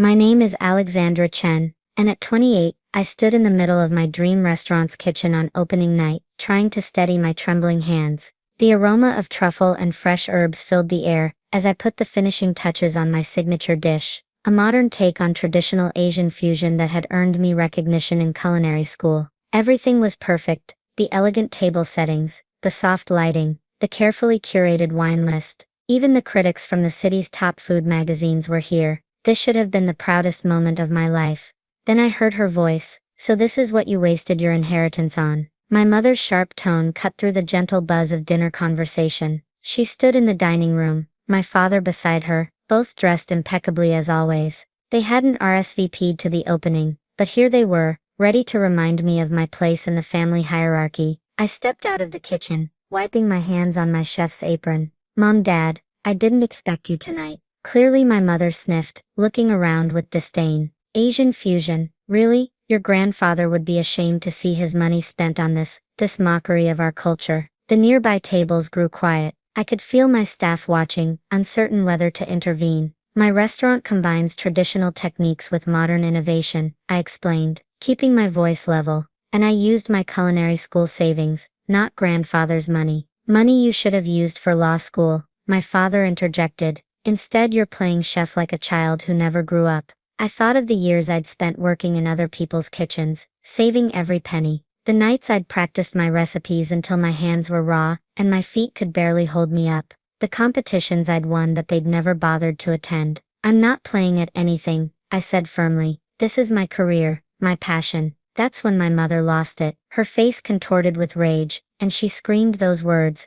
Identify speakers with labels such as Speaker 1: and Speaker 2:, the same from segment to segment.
Speaker 1: My name is Alexandra Chen, and at 28, I stood in the middle of my dream restaurant's kitchen on opening night, trying to steady my trembling hands. The aroma of truffle and fresh herbs filled the air as I put the finishing touches on my signature dish, a modern take on traditional Asian fusion that had earned me recognition in culinary school. Everything was perfect: the elegant table settings, the soft lighting, the carefully curated wine list. Even the critics from the city's top food magazines were here. This should have been the proudest moment of my life. Then I heard her voice. "So this is what you wasted your inheritance on." My mother's sharp tone cut through the gentle buzz of dinner conversation. She stood in the dining room, my father beside her, both dressed impeccably as always. They hadn't RSVP'd to the opening, but here they were, ready to remind me of my place in the family hierarchy. I stepped out of the kitchen, wiping my hands on my chef's apron. "Mom, Dad, I didn't expect you tonight." Clearly my mother sniffed, looking around with disdain. "Asian fusion, really? Your grandfather would be ashamed to see his money spent on this mockery of our culture." The nearby tables grew quiet. I could feel my staff watching, uncertain whether to intervene. "My restaurant combines traditional techniques with modern innovation," I explained, keeping my voice level. "And I used my culinary school savings, not grandfather's money." "Money you should have used for law school," my father interjected. "Instead you're playing chef like a child who never grew up." I thought of the years I'd spent working in other people's kitchens, saving every penny. The nights I'd practiced my recipes until my hands were raw, and my feet could barely hold me up. The competitions I'd won that they'd never bothered to attend. "I'm not playing at anything," I said firmly. "This is my career, my passion." That's when my mother lost it. Her face contorted with rage, and she screamed those words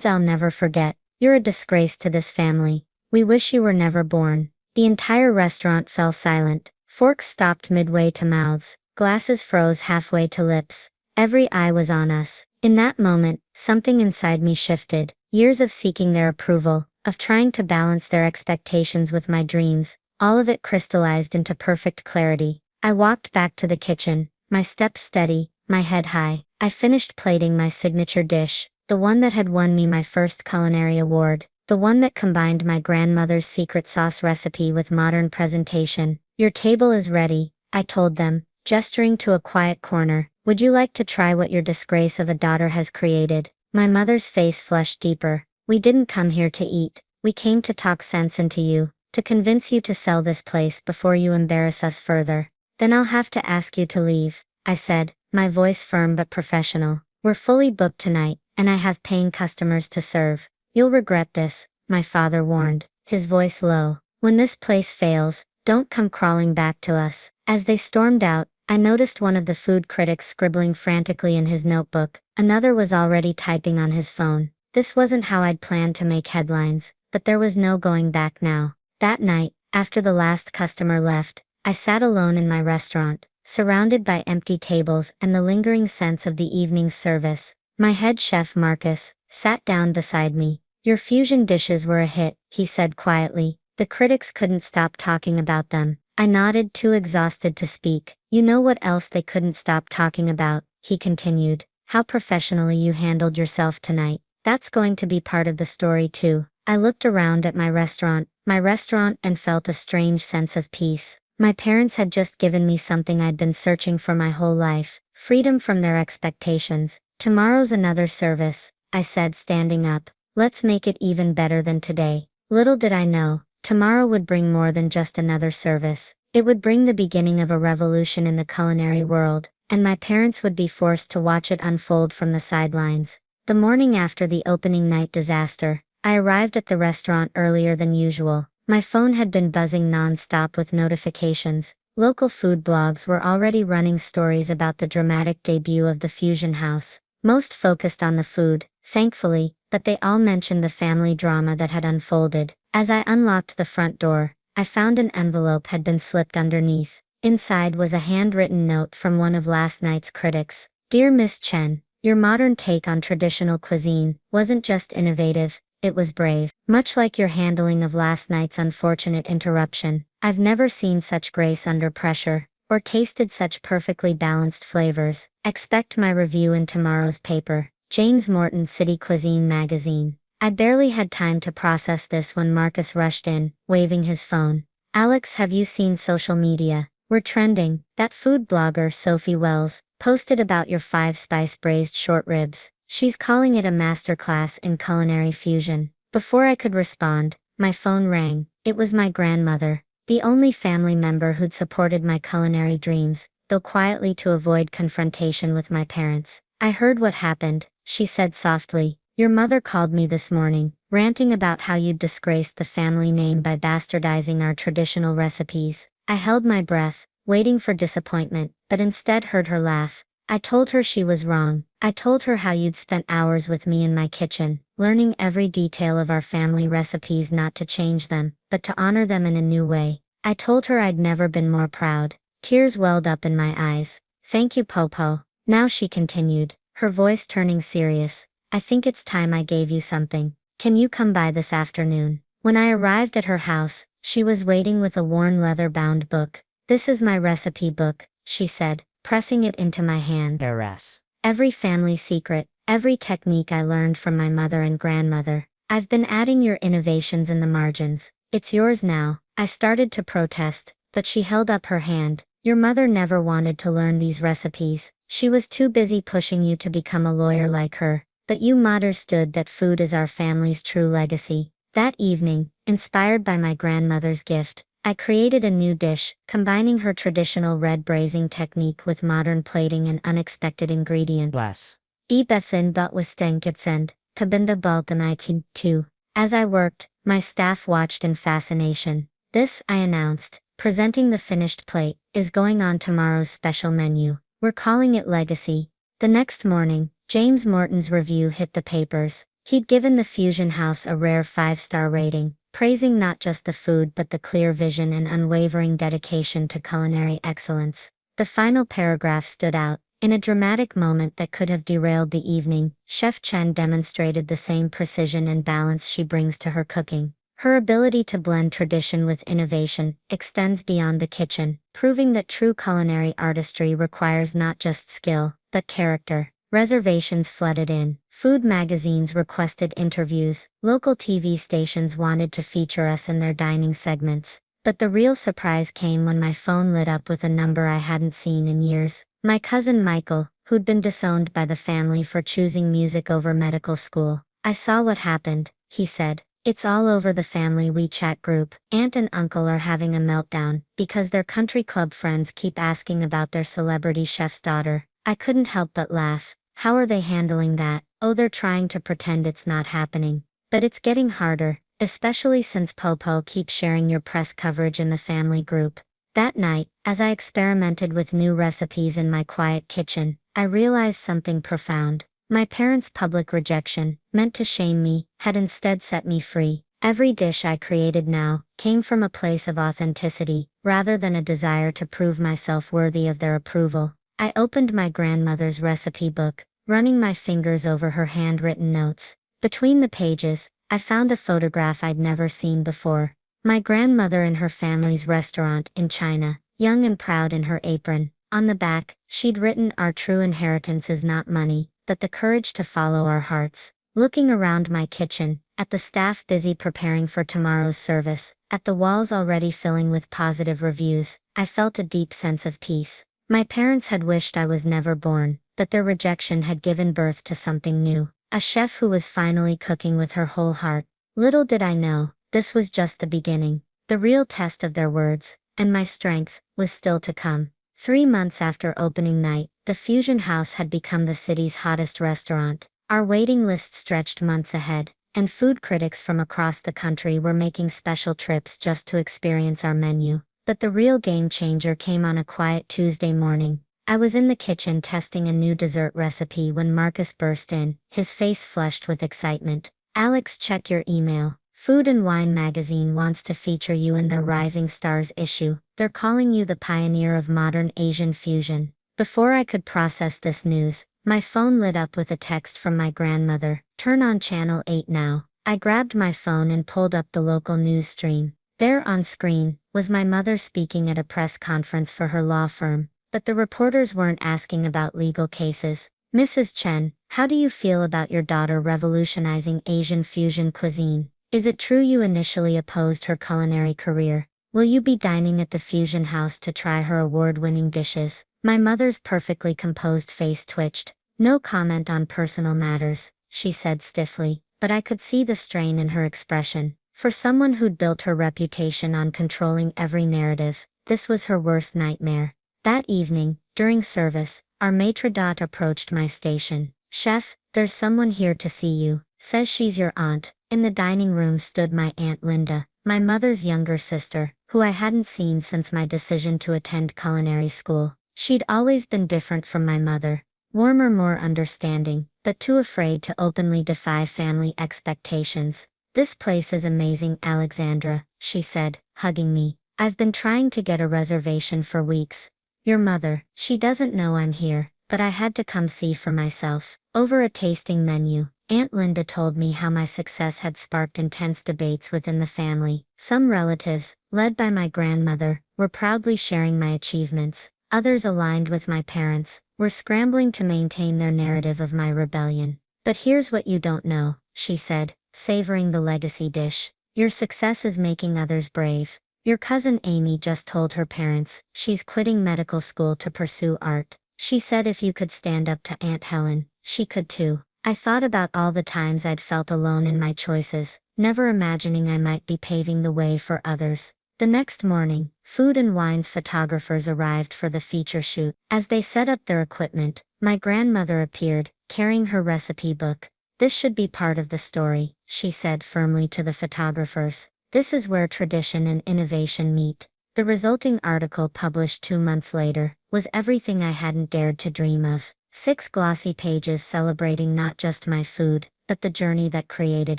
Speaker 1: I'll never forget. "You're a disgrace to this family. We wish you were never born." The entire restaurant fell silent. Forks stopped midway to mouths. Glasses froze halfway to lips. Every eye was on us. In that moment, something inside me shifted. Years of seeking their approval, of trying to balance their expectations with my dreams, all of it crystallized into perfect clarity. I walked back to the kitchen, my steps steady, my head high. I finished plating my signature dish, the one that had won me my first culinary award. The one that combined my grandmother's secret sauce recipe with modern presentation. "Your table is ready," I told them, gesturing to a quiet corner. "Would you like to try what your disgrace of a daughter has created?" My mother's face flushed deeper. "We didn't come here to eat. We came to talk sense into you, to convince you to sell this place before you embarrass us further." "Then I'll have to ask you to leave," I said, my voice firm but professional. "We're fully booked tonight, and I have paying customers to serve." "You'll regret this," my father warned, his voice low. "When this place fails, don't come crawling back to us." As they stormed out, I noticed one of the food critics scribbling frantically in his notebook. Another was already typing on his phone. This wasn't how I'd planned to make headlines, but there was no going back now. That night, after the last customer left, I sat alone in my restaurant, surrounded by empty tables and the lingering sense of the evening's service. My head chef Marcus sat down beside me. "Your fusion dishes were a hit," he said quietly. "The critics couldn't stop talking about them." I nodded, too exhausted to speak. "You know what else they couldn't stop talking about?" he continued. "How professionally you handled yourself tonight. That's going to be part of the story too." I looked around at my restaurant, and felt a strange sense of peace. My parents had just given me something I'd been searching for my whole life: freedom from their expectations. "Tomorrow's another service," I said, standing up. "Let's make it even better than today." Little did I know, tomorrow would bring more than just another service. It would bring the beginning of a revolution in the culinary world, and my parents would be forced to watch it unfold from the sidelines. The morning after the opening night disaster, I arrived at the restaurant earlier than usual. My phone had been buzzing non-stop with notifications. Local food blogs were already running stories about the dramatic debut of the Fusion House. Most focused on the food, thankfully, but they all mentioned the family drama that had unfolded. As I unlocked the front door, I found an envelope had been slipped underneath. Inside was a handwritten note from one of last night's critics. "Dear Miss Chen, your modern take on traditional cuisine wasn't just innovative, it was brave. Much like your handling of last night's unfortunate interruption, I've never seen such grace under pressure, or tasted such perfectly balanced flavors. Expect my review in tomorrow's paper." James Morton City Cuisine magazine. I barely had time to process this when Marcus rushed in, waving his phone. Alex, have you seen social media? We're trending. That food blogger Sophie Wells posted about your 5-spice braised short ribs. She's calling it a masterclass in culinary fusion. Before I could respond, my phone rang. It was my grandmother, the only family member who'd supported my culinary dreams, though quietly to avoid confrontation with my parents. I heard what happened, she said softly. Your mother called me this morning, ranting about how you'd disgraced the family name by bastardizing our traditional recipes. I held my breath, waiting for disappointment, but instead heard her laugh. I told her she was wrong. I told her how you'd spent hours with me in my kitchen, learning every detail of our family recipes, not to change them, but to honor them in a new way. I told her I'd never been more proud. Tears welled up in my eyes. Thank you, Popo. Now, she continued, her voice turning serious, I think it's time I gave you something. Can you come by this afternoon? When I arrived at her house, she was waiting with a worn leather-bound book. This is my recipe book, she said, pressing it into my hand.
Speaker 2: Eras.
Speaker 1: Every family secret, every technique I learned from my mother and grandmother. I've been adding your innovations in the margins. It's yours now. I started to protest, but she held up her hand. Your mother never wanted to learn these recipes. She was too busy pushing you to become a lawyer like her. But you understood that food is our family's true legacy. That evening, inspired by my grandmother's gift, I created a new dish, combining her traditional red braising technique with modern plating and unexpected ingredients.
Speaker 2: Bless.
Speaker 1: Ibesin but was stenkitsend, kabinda balkanaitin too. As I worked, my staff watched in fascination. This, I announced, presenting the finished plate, is going on tomorrow's special menu. We're calling it Legacy. The next morning, James Morton's review hit the papers. He'd given the Fusion House a rare 5-star rating, praising not just the food but the clear vision and unwavering dedication to culinary excellence. The final paragraph stood out. In a dramatic moment that could have derailed the evening, Chef Chen demonstrated the same precision and balance she brings to her cooking. Her ability to blend tradition with innovation extends beyond the kitchen, proving that true culinary artistry requires not just skill, but character. Reservations flooded in. Food magazines requested interviews. Local TV stations wanted to feature us in their dining segments. But the real surprise came when my phone lit up with a number I hadn't seen in years. My cousin Michael, who'd been disowned by the family for choosing music over medical school. I saw what happened, he said. It's all over the family WeChat group. Aunt and uncle are having a meltdown because their country club friends keep asking about their celebrity chef's daughter. I couldn't help but laugh. How are they handling that? Oh, they're trying to pretend it's not happening. But it's getting harder, especially since Popo keeps sharing your press coverage in the family group. That night, as I experimented with new recipes in my quiet kitchen, I realized something profound. My parents' public rejection, meant to shame me, had instead set me free. Every dish I created now came from a place of authenticity, rather than a desire to prove myself worthy of their approval. I opened my grandmother's recipe book, running my fingers over her handwritten notes. Between the pages, I found a photograph I'd never seen before. My grandmother in her family's restaurant in China, young and proud in her apron. On the back, she'd written, "Our true inheritance is not money, but the courage to follow our hearts." Looking around my kitchen, at the staff busy preparing for tomorrow's service, at the walls already filling with positive reviews, I felt a deep sense of peace. My parents had wished I was never born, but their rejection had given birth to something new. A chef who was finally cooking with her whole heart. Little did I know, this was just the beginning. The real test of their words, and my strength, was still to come. 3 months after opening night, the Fusion House had become the city's hottest restaurant. Our waiting list stretched months ahead, and food critics from across the country were making special trips just to experience our menu. But the real game changer came on a quiet Tuesday morning. I was in the kitchen testing a new dessert recipe when Marcus burst in, his face flushed with excitement. "Alex, check your email. Food and Wine magazine wants to feature you in their Rising Stars issue. They're calling you the pioneer of modern Asian fusion." Before I could process this news, my phone lit up with a text from my grandmother. "Turn on channel 8 now." I grabbed my phone and pulled up the local news stream. There on screen was my mother speaking at a press conference for her law firm, but the reporters weren't asking about legal cases. "Mrs. Chen, how do you feel about your daughter revolutionizing Asian fusion cuisine? Is it true you initially opposed her culinary career?" Will you be dining at the Fusion House to try her award-winning dishes? My mother's perfectly composed face twitched. No comment on personal matters, she said stiffly, but I could see the strain in her expression. For someone who'd built her reputation on controlling every narrative, this was her worst nightmare. That evening, during service, our maitre d' approached my station. "Chef, there's someone here to see you. Says she's your aunt." In the dining room stood my Aunt Linda, my mother's younger sister, who I hadn't seen since my decision to attend culinary school. She'd always been different from my mother, warmer, more understanding, but too afraid to openly defy family expectations. "This place is amazing, Alexandra," she said, hugging me. "I've been trying to get a reservation for weeks. Your mother, she doesn't know I'm here, but I had to come see for myself." Over a tasting menu, Aunt Linda told me how my success had sparked intense debates within the family. Some relatives, led by my grandmother, were proudly sharing my achievements. Others, aligned with my parents, were scrambling to maintain their narrative of my rebellion. "But here's what you don't know," she said, savoring the legacy dish. "Your success is making others brave. Your cousin Amy just told her parents she's quitting medical school to pursue art. She said if you could stand up to Aunt Helen, she could too." I thought about all the times I'd felt alone in my choices, never imagining I might be paving the way for others. The next morning, Food and Wine's photographers arrived for the feature shoot. As they set up their equipment, my grandmother appeared, carrying her recipe book. "This should be part of the story," she said firmly to the photographers. "This is where tradition and innovation meet." The resulting article, published 2 months later, was everything I hadn't dared to dream of. 6 glossy pages celebrating not just my food, but the journey that created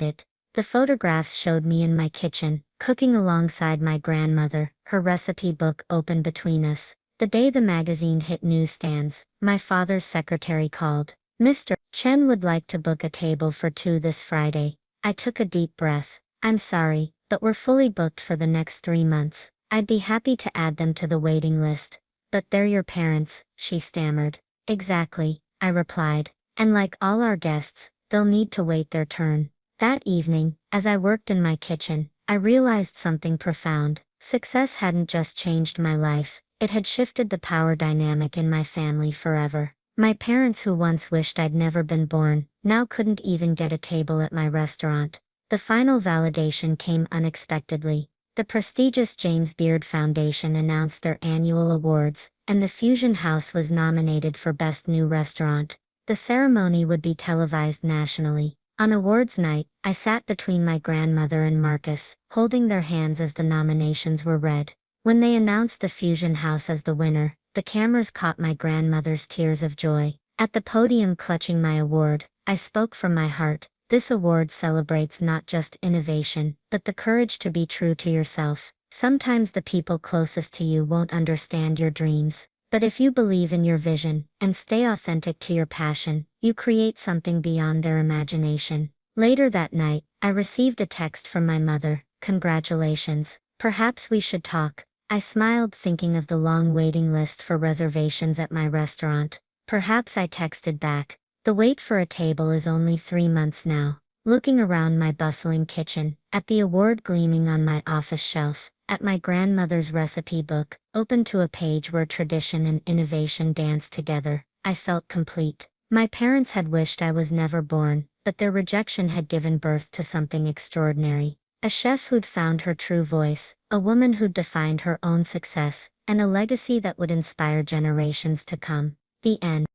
Speaker 1: it. The photographs showed me in my kitchen, cooking alongside my grandmother, her recipe book open between us. The day the magazine hit newsstands, my father's secretary called. "Mr. Chen would like to book a table for 2 this Friday." I took a deep breath. "I'm sorry, but we're fully booked for the next 3 months. I'd be happy to add them to the waiting list." "But they're your parents," she stammered. "Exactly," I replied. "And like all our guests, they'll need to wait their turn." That evening, as I worked in my kitchen, I realized something profound. Success hadn't just changed my life, it had shifted the power dynamic in my family forever. My parents, who once wished I'd never been born, now couldn't even get a table at my restaurant. The final validation came unexpectedly. The prestigious James Beard Foundation announced their annual awards, and the Fusion House was nominated for Best New Restaurant. The ceremony would be televised nationally. On awards night, I sat between my grandmother and Marcus, holding their hands as the nominations were read. When they announced the Fusion House as the winner, the cameras caught my grandmother's tears of joy. At the podium, clutching my award, I spoke from my heart. "This award celebrates not just innovation, but the courage to be true to yourself. Sometimes the people closest to you won't understand your dreams, but if you believe in your vision and stay authentic to your passion, you create something beyond their imagination." Later that night, I received a text from my mother. "Congratulations. Perhaps we should talk." I smiled, thinking of the long waiting list for reservations at my restaurant. "Perhaps," I texted back. "The wait for a table is only 3 months now." Looking around my bustling kitchen, at the award gleaming on my office shelf, at my grandmother's recipe book, open to a page where tradition and innovation danced together, I felt complete. My parents had wished I was never born, but their rejection had given birth to something extraordinary. A chef who'd found her true voice, a woman who'd defined her own success, and a legacy that would inspire generations to come. The end.